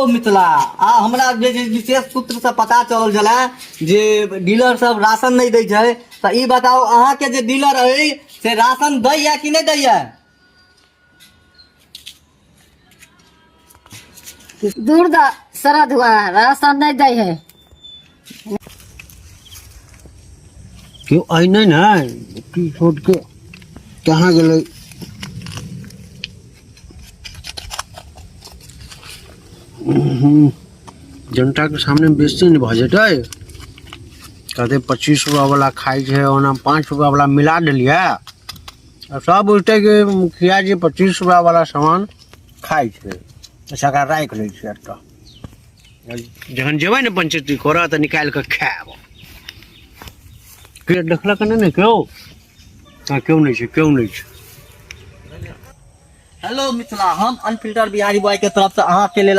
मिथिला हमरा जे विशेष सूत्र से पता चल जला जे डीलर सब राशन नहीं दै छै त ई बताओ अहाँ के जे डीलर है से राशन दै या कि नहीं दै या? दूर दा सरद हुआ राशन नहीं दे है। क्यों आई नहीं ना की छोड़ के कहाँ गए? जनता के सामने बेचते नहीं बजट है कहते 25 रुपया वाला खाई है ओना 5 रुपया वाला मिला दिलिया और सब उठे के मुखिया जी 25 रुपया वाला सामान खाई है सका राख ले तो जखन जेबै ने पंचायती करऽ त निकाल के खाएब के देखला कने ने क्यों क्यों नहीं छै। हेलो मिथिला, हम अनफिल्टर बिहारी बॉय के तरफ से अहाँ के लेल